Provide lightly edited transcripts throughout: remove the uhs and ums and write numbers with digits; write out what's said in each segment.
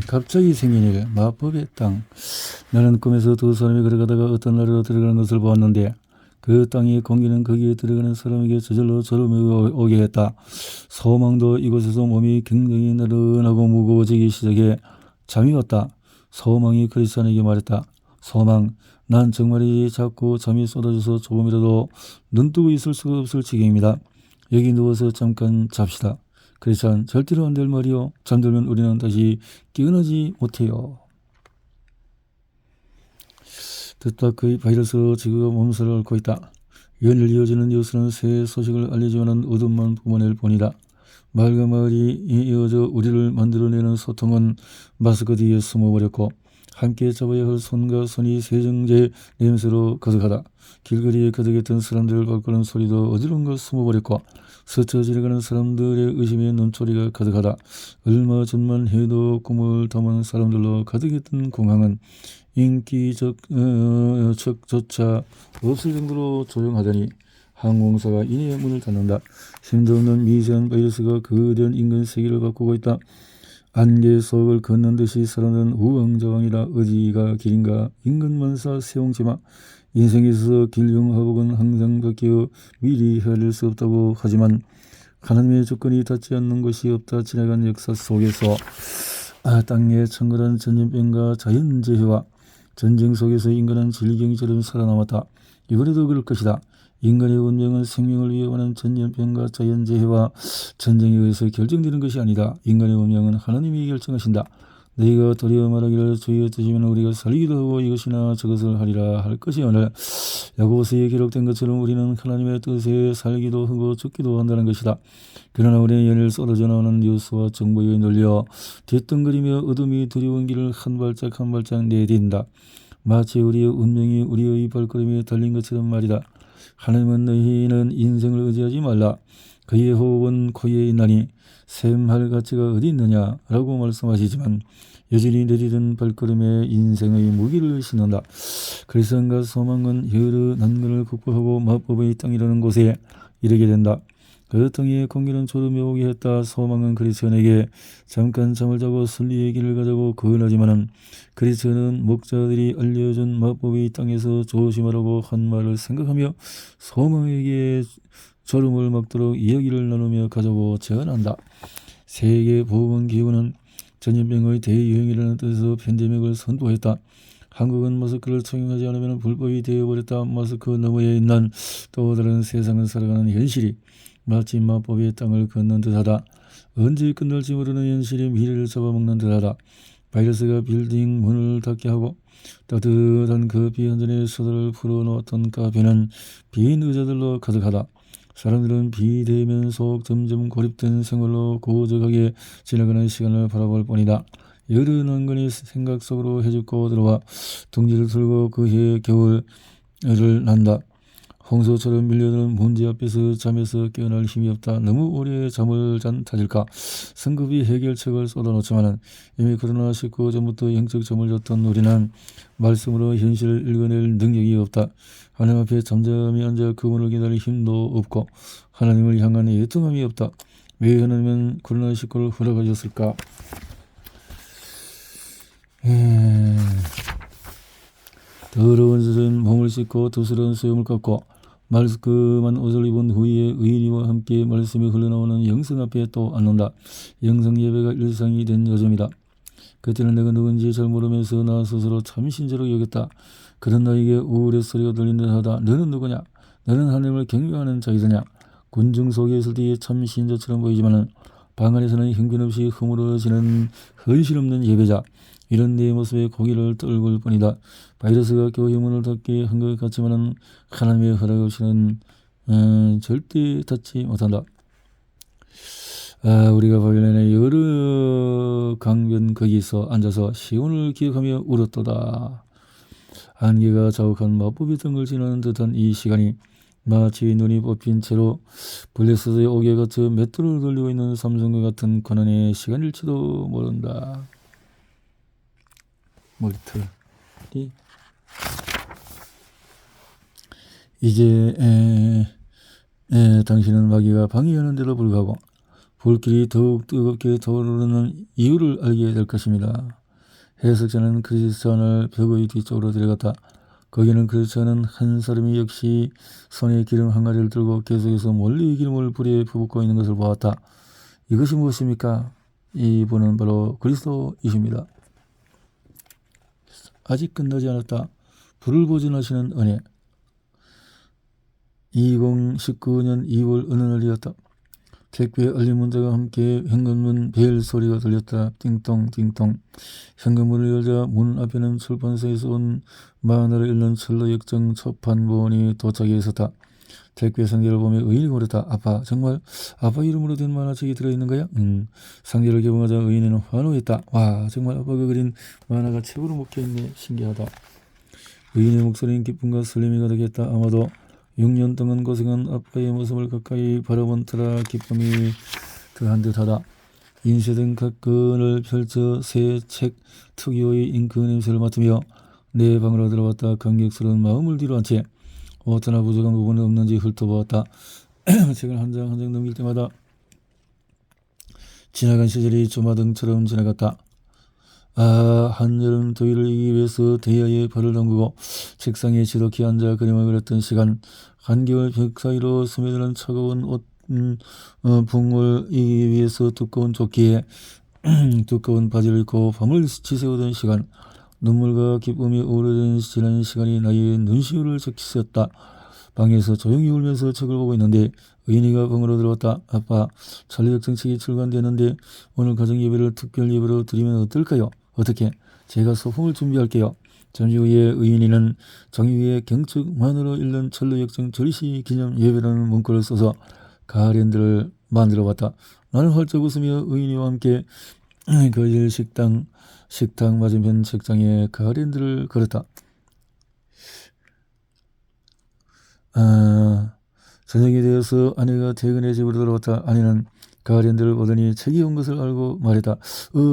갑자기 생긴 일, 마법의 땅. 나는 꿈에서 두 사람이 걸어가다가 어떤 나라로 들어가는 것을 보았는데 그 땅의 공기는 거기에 들어가는 사람에게 저절로 저름이 오게 했다. 소망도 이곳에서 몸이 굉장히 나른하고 무거워지기 시작해 잠이 왔다. 소망이 크리스찬에게 말했다. 소망, 난 정말이 자꾸 잠이 쏟아져서 조금이라도 눈뜨고 있을 수가 없을 지경입니다. 여기 누워서 잠깐 잡시다. 크리스찬, 절대로 안 될 말이요. 잠들면 우리는 다시 깨어나지 못해요. 듣다 그의 바이러스로 지구가 몸살을 앓고 있다. 연일 이어지는 뉴스는 새 소식을 알리지만은 어둠만 뿜어낼 뿐이다. 마을과 마을이 이어져 우리를 만들어내는 소통은 마스크 뒤에 숨어버렸고 함께 잡아야 할 손과 손이 세정제 냄새로 가득하다. 길거리에 가득했던 사람들을 발걸음 소리도 어디론가 숨어버렸고 스쳐 지나가는 사람들의 의심의 눈초리가 가득하다. 얼마 전만 해도 꿈을 담은 사람들로 가득했던 공항은 인기척조차 없을 정도로 조용하더니 항공사가 이내 문을 닫는다. 힘도 없는 미세한 바이러스가 거대한 인간 세계를 바꾸고 있다. 안개 속을 걷는 듯이 사람들은 우왕좌왕이라 어디가 길인가. 인간만사 세옹지마. 인생에 있어서 길흉화복은 항상 바뀌어 미리 헤아릴 수 없다고 하지만 하나님의 조건이 닿지 않는 것이 없다. 지나간 역사 속에서 땅의 청결한 전염병과 자연재해와 전쟁 속에서 인간은 질경처럼 살아남았다. 이번에도 그럴 것이다. 인간의 운명은 생명을 위협하는 전염병과 자연재해와 전쟁에 의해서 결정되는 것이 아니다. 인간의 운명은 하나님이 결정하신다. 너희가 도리어 말하기를 주의 뜻이면 우리가 살기도 하고 이것이나 저것을 하리라 할 것이오늘 야고보서에 기록된 것처럼 우리는 하나님의 뜻에 살기도 하고 죽기도 한다는 것이다. 그러나 우리는 연일 쏟아져 나오는 뉴스와 정보에 눌려 뒤뚱거리며 어둠이 두려운 길을 한 발짝 한 발짝 내딛는다. 마치 우리의 운명이 우리의 발걸음에 달린 것처럼 말이다. 하나님은 너희는 인생을 의지하지 말라. 그의 호흡은 코에 있나니 샘할 가치가 어디 있느냐 라고 말씀하시지만 여전히 내디딘 발걸음에 인생의 무기를 신는다. 그리스도인과 소망은 여러 난관을 극복하고 마법의 땅이라는 곳에 이르게 된다. 그 땅의 공기는 졸음이 오게 했다. 소망은 그리스도인에게 잠깐 잠을 자고 순리의 길을 가자고 권하지만은 그리스도는 목자들이 알려준 마법의 땅에서 조심하라고 한 말을 생각하며 소망에게 졸음을 막도록 이야기를 나누며 가자고 제안한다. 세계보건기구는 전염병의 대유행이라는 뜻에서 팬데믹을 선포했다. 한국은 마스크를 착용하지 않으면 불법이 되어버렸다. 마스크 너머에 있는 또 다른 세상을 살아가는 현실이 마치 마법의 땅을 걷는 듯하다. 언제 끝날지 모르는 현실이 미래를 잡아먹는 듯하다. 바이러스가 빌딩 문을 닫게 하고 따뜻한 커피 한 잔에 수다를 풀어놓았던 카페는 빈 의자들로 가득하다. 사람들은 비대면 속 점점 고립된 생활로 고적하게 지나가는 시간을 바라볼 뿐이다. 여러 난관이 생각 속으로 해집고 들어와 둥지를 틀고 그해 겨울을 난다. 홍수처럼 밀려드는 문제 앞에서 잠에서 깨어날 힘이 없다. 너무 오래 잠을 잔 탓일까. 성급히 해결책을 쏟아놓지만 이미 코로나19 전부터 영적 잠을 잤던 우리는 말씀으로 현실을 읽어낼 능력이 없다. 하나님 앞에 잠잠히 앉아 그분을 기다릴 힘도 없고 하나님을 향한 애통함이 없다. 왜 하나님은 코로나19를 허락하셨을까? 더러운 젖은 몸을 씻고 두스러운 수염을 깎고 마스크만 옷을 입은 후에 의인이와 함께 말씀이 흘러나오는 영성 앞에 또 앉는다. 영성 예배가 일상이 된 요즘이다. 그때는 내가 누군지 잘 모르면서 나 스스로 참 신자로 여겼다. 그런 나에게 우울의 소리가 들린 듯하다. 너는 누구냐? 너는 하나님을 경외하는 자이더냐? 군중 속에 있을 때에 참 신자처럼 보이지만 방 안에서는 형편없이 허물어지는 헌신없는 예배자. 이런 내 모습에 고개를 떨굴 뿐이다. 바이러스가 교회 문을 닫게 한 것 같지만 하나님의 허락 없이는 절대 닫지 못한다. 우리가 바빌론의 여러 강변 거기서 앉아서 시온을 기억하며 울었도다. 안개가 자욱한 마법의 등을 지나는 듯한 이 시간이 마치 눈이 뽑힌 채로 블레스의 옥에 갇혀 맷돌을 돌리고 있는 삼성과 같은 고난의 시간일지도 모른다. 머리털이 이제 당신은 마귀가 방해하는데도 불구하고 불길이 더욱 뜨겁게 타오르는 이유를 알게 될 것입니다. 해석자는 크리스찬을 벽의 뒤쪽으로 데려갔다. 거기는 크리스찬은 한 사람이 역시 손에 기름 한 가지를 들고 계속해서 멀리 기름을 불에 부붓고 있는 것을 보았다. 이것이 무엇입니까? 이분은 바로 그리스도이십니다. 아직 끝나지 않았다. 불을 보존하시는 은혜. 2019년 2월 어느 날이었다. 택배 알림 문자가 함께 현관문 벨 소리가 들렸다. 띵동 띵동. 현관문을 열자 문 앞에는 출판사에서 온 만화를 읽는 철로 역정 첫 판본이 도착해 있었다. 택배 상자를 보며 의인이 물었다. 아빠, 정말 아빠 이름으로 된 만화책이 들어있는 거야? 상자를 개봉하자 의인은 환호했다. 와, 정말 아빠가 그린 만화가 책으로 묶여있네. 신기하다. 의인의 목소리는 기쁨과 설렘이 가득했다. 아마도 6년 동안 고생한 아빠의 모습을 가까이 바라본 터라 기쁨이 더한 듯하다. 인쇄된 각 건을 펼쳐 새 책 특유의 잉크 냄새를 맡으며 내 방으로 들어왔다. 감격스러운 마음을 뒤로 한 채 어떠나 부족한 부분은 없는지 훑어보았다. 책을 한 장 한 장 넘길 때마다 지나간 시절이 조마등처럼 지나갔다. 한여름 더위를 이기기 위해서 대야에 발을 담그고 책상에 지독히 앉아 그림을 그렸던 시간, 한겨울 벽 사이로 스며드는 차가운 옷, 붕을 이기기 위해서 두꺼운 조끼에 두꺼운 바지를 입고 밤을 지새우던 시간, 눈물과 기쁨이 어우러진 지난 시간이 나의 눈시울을 적시었다. 방에서 조용히 울면서 책을 보고 있는데 의인이가 방으로 들어왔다. 아빠, 찰리역 정책이 출간되는데 오늘 가정예배를 특별 예배로 드리면 어떨까요? 어떻게? 제가 소품을 준비할게요. 잠시 후에 의인이는 종이 위에 경축만으로 읽는 찰리역정 절시 기념 예배라는 문구를 써서 가랜드를 만들어 봤다. 나는 활짝 웃으며 의인이와 함께 거실 식당 맞은편 책장에 가랜드를 걸었다. 저녁이 되어서 아내가 퇴근해 집으로 돌아왔다. 아내는 가랜드를 보더니 책이 온 것을 알고 말했다.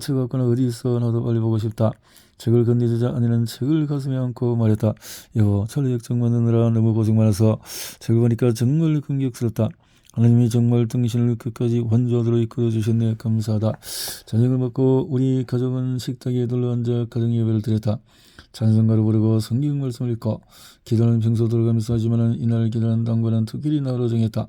책 왔구나. 어디 있어? 나도 빨리 보고 싶다. 책을 건네주자 아내는 책을 가슴에 안고 말했다. 여보, 찰리역정 만드느라 너무 고생 많아서 책을 보니까 정말 감격스럽다. 하나님이 정말 당신을 끝까지 원조하도록 이끌어주셨네. 감사하다. 저녁을 먹고 우리 가족은 식탁에 둘러앉아 가정예배를 드렸다. 찬송가를 부르고 성경 말씀을 읽고 기도는 평소 들어가면서 하지만 이날 기도는 당분간 특별히 나로 정했다.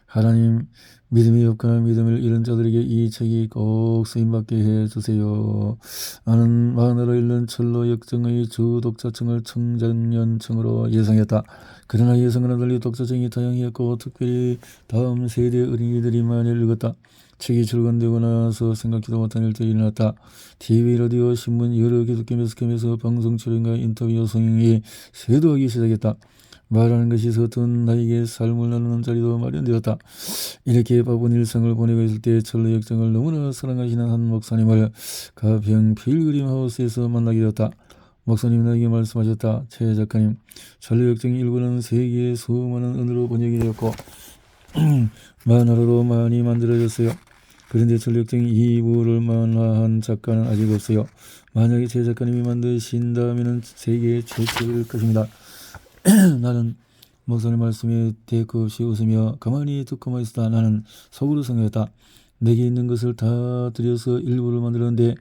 하나님, 믿음이 없거나 믿음을 잃은 자들에게 이 책이 꼭 쓰임받게 해주세요. 나는 만화로 읽는 철로 역정의 주 독자층을 청장년층으로 예상했다. 그러나 예상과는 달리 독자층이 다양했고 특별히 다음 세대 어린이들이 많이 읽었다. 책이 출간되고 나서 생각지도 못한 일들이 일어났다. TV, 라디오, 신문, 여러 기독교 매스컴에서 방송 출연과 인터뷰 성행이 쇄도하기 시작했다. 말하는 것이 서툰 나에게 삶을 나누는 자리도 마련되었다. 이렇게 바쁜 일상을 보내고 있을 때 철로 역정을 너무나 사랑하시는 한 목사님을 가평 필그림 하우스에서 만나게 되었다. 목사님 나에게 말씀하셨다. 최 작가님, 철로 역정 1부는 세계의 수많은 언어로 번역이 되었고 만화로 많이 만들어졌어요. 그런데 철로 역정 2부를 만화한 작가는 아직 없어요. 만약에 최 작가님이 만드신다면 세계 최초일 것입니다. 나는 목사님 말씀에 대꾸 없이 웃으며 가만히 듣고만 있었다. 나는 속으로 생각했다. 내게 있는 것을 다 들여서 1부를 만들었는데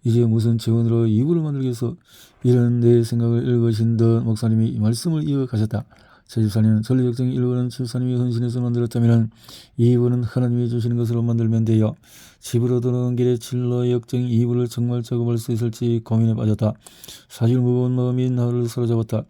이제 무슨 재원으로 2부를 만들겠어. 이런 내 생각을 읽으신 듯 목사님이 이 말씀을 이어가셨다. 제 집사님, 전리역정 1부는 집사님이 헌신해서 만들었다면 2부는 하나님이 주시는 것으로 만들면 돼요. 집으로 돌아오는 길에 칠러 역정 2부를 정말 작업할 수 있을지 고민에 빠졌다. 사실 무거운 마음이 나를 사로잡았다.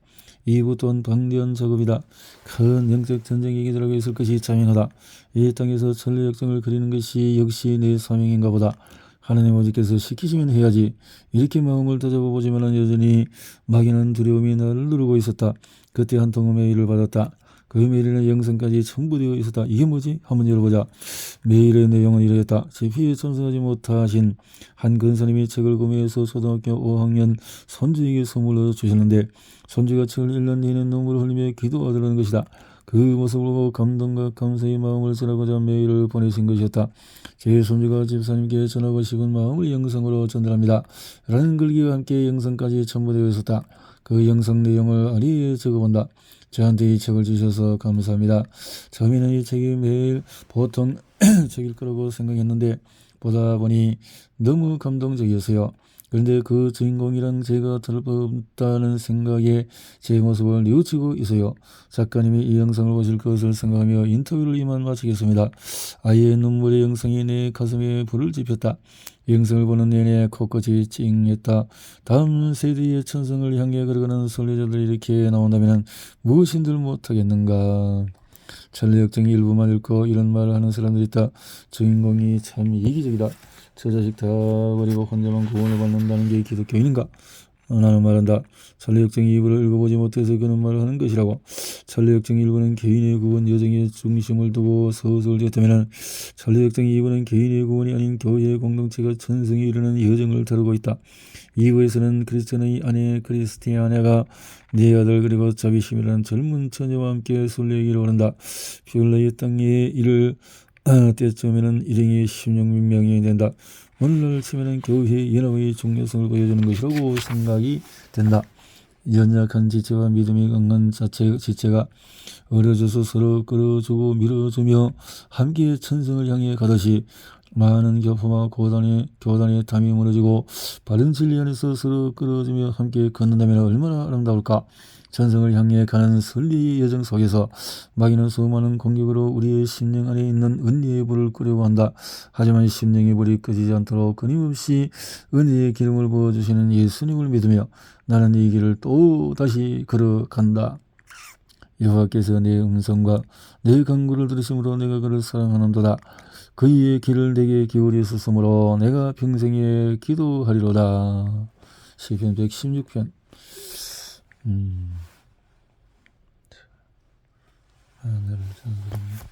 2부 또한 방대한 작업이다. 큰 영적 전쟁이 기다리고 있을 것이 자명하다. 이 땅에서 천리 역정을 그리는 것이 역시 내 사명인가 보다. 하나님 아버지께서 시키시면 해야지. 이렇게 마음을 다잡아보지만 여전히 막연한 두려움이 나를 누르고 있었다. 그때 한 통의 메일을 받았다. 그 메일에는 영상까지 첨부되어 있었다. 이게 뭐지? 한번 열어보자. 메일의 내용은 이러했다. 제 피에 참석하지 못하신 한 근사님이 책을 구매해서 초등학교 5학년 손주에게 선물로 주셨는데 손주가 책을 읽는 내내 눈물을 흘리며 기도하더라는 것이다. 그 모습을 보고 감동과 감사의 마음을 전하고자 메일을 보내신 것이었다. 제 손주가 집사님께 전하고 싶은 마음을 영상으로 전달합니다. 라는 글귀와 함께 영상까지 첨부되어 있었다. 그 영상 내용을 아래에 적어본다. 저한테 이 책을 주셔서 감사합니다. 처음에는 이 책이 매일 보통 적일 거라고 생각했는데 보다 보니 너무 감동적이었어요. 그런데 그 주인공이랑 제가 다를 바 없다는 생각에 제 모습을 뉘우치고 있어요. 작가님이 이 영상을 보실 것을 생각하며 인터뷰를 이만 마치겠습니다. 아이의 눈물의 영상이 내 가슴에 불을 지폈다. 이 영상을 보는 내내 코끝이 찡했다. 다음 세대의 천성을 향해 걸어가는 선례자들이 이렇게 나온다면 무엇인들 못하겠는가. 전례역정이 일부만 읽고 이런 말을 하는 사람들이 있다. 주인공이 참 이기적이다. 저 자식 다 버리고 혼자만 구원을 받는다는 게 기독교인인가? 나는 말한다. 전례역정이 일부를 읽어보지 못해서 그런 말을 하는 것이라고. 전례역정 일부는 개인의 구원 여정에 중심을 두고 서술되었다면 전례역정 2부는 개인의 구원이 아닌 교회의 공동체가 천성에 이르는 여정을 다루고 있다. 2부에서는 크리스천의 아내 크리스티아네가 네 아들 그리고 자비심이라는 젊은 처녀와 함께 순례하기를 원한다. 비올라의 땅에 이를 때쯤에는 일행이 16명이 된다. 오늘날 치면은 교회의 연합의 중요성을 보여주는 것이라고 생각이 된다. 연약한 지체와 믿음이 강한 지체가 어려져서 서로 끌어주고 밀어주며 함께 천성을 향해 가듯이 많은 교포와 교단의 담이 무너지고 바른 진리 안에서 서로 끌어주며 함께 걷는다면 얼마나 아름다울까. 천성을 향해 가는 설리의 여정 속에서 마귀는 수많은 공격으로 우리의 심령 안에 있는 은혜의 불을 끄려고 한다. 하지만 심령의 불이 꺼지지 않도록 끊임없이 은혜의 기름을 부어주시는 예수님을 믿으며 나는 이 길을 또 다시 걸어간다. 여호와께서 내 음성과 내 간구를 들으심으로 내가 그를 사랑하는도다. 그의 길을 내게 기울이셨으므로 내가 평생에 기도하리로다. 시편 116편. 하늘을 찬송합니다.